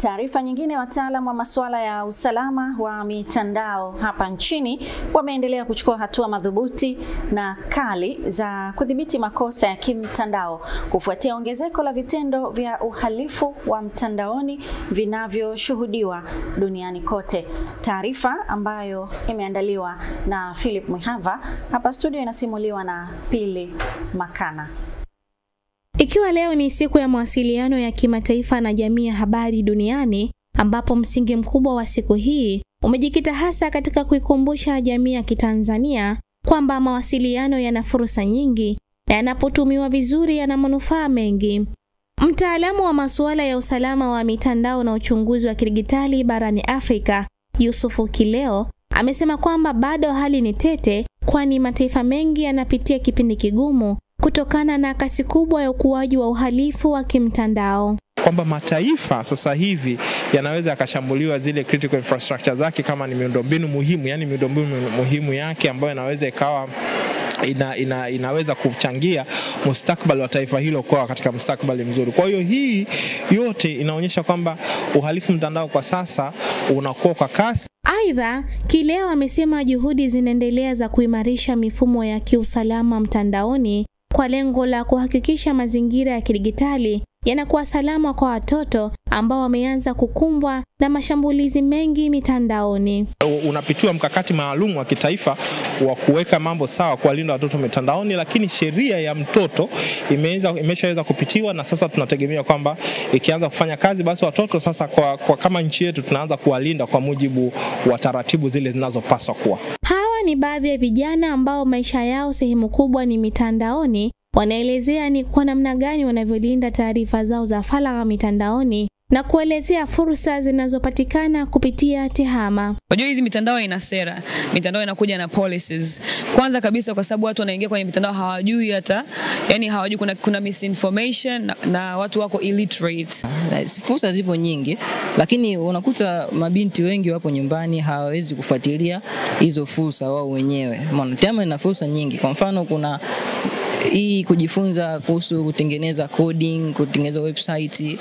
Taarifa nyingine, wataalamu wa masuala ya usalama wa mitandao hapa nchini wameendelea kuchukua hatua madhubuti na kali za kudhibiti makosa ya kimtandao kufuatia ongezeko la vitendo vya uhalifu wa mtandaoni vinavyoshuhudiwa duniani kote. Taarifa ambayo imeandaliwa na Philip Mwihava hapa studio inasimuliwa na Pili Makana. Ikiwa leo ni siku ya mawasiliano ya kimataifa na jamii ya habari duniani, ambapo msingi mkubwa wa siku hii umejikita hasa katika kuikumbusha jamii ya Kitanzania kwamba mawasiliano yana fursa nyingi na yanapotumiwa vizuri yana manufaa mengi. Mtaalamu wa masuala ya usalama wa mitandao na uchunguzi wa kidijitali barani Afrika, Yusufu Kileo, amesema kwamba bado hali ni tete, kwani mataifa mengi yanapitia kipindi kigumu kutokana na kasi kubwa ya ukuaji wa uhalifu wa kimtandao. Kwamba mataifa sasa hivi yanaweza yakashambuliwa zile critical infrastructure zake kama ni miundombinu muhimu, yani miundombinu muhimu yake ambayo inaweza ikawa inaweza kuchangia mustakabali wa taifa hilo kwa katika mustakabali mzuri. Kwa hiyo hii yote inaonyesha kwamba uhalifu mtandao kwa sasa unakuwa kwa kasi. Aidha, Kileo amesema juhudi zinaendelea za kuimarisha mifumo ya kiusalama mtandaoni kwa lengo la kuhakikisha mazingira ya kidijitali yanakuwa salama kwa watoto ambao wameanza kukumbwa na mashambulizi mengi mitandaoni. Unapitiwa mkakati maalum wa kitaifa wa kuweka mambo sawa kuwalinda watoto mitandaoni, lakini sheria ya mtoto imeshaweza kupitiwa na sasa tunategemea kwamba ikianza kufanya kazi basi watoto sasa kwa kama nchi yetu tunaanza kuwalinda kwa mujibu wa taratibu zile zinazopaswa kuwa. Hawa ni baadhi ya vijana ambao maisha yao sehemu kubwa ni mitandaoni. Wanaelezea ni kwa namna gani wanavyolinda taarifa zao za faragha mitandaoni na kuelezea fursa zinazopatikana kupitia TEHAMA. Unajua hizi mitandao ina sera, mitandao inakuja na policies. Kwanza kabisa kwa sababu watu wanaingia kwenye mitandao hawajui hata, yani hawajui kuna misinformation na watu wako illiterate. Fursa zipo nyingi, lakini unakuta mabinti wengi wapo nyumbani hawawezi kufuatilia hizo fursa wao wenyewe. Maana TEHAMA ina fursa nyingi. Kwa mfano kuna hii kujifunza kuhusu kutengeneza coding, kutengeneza website.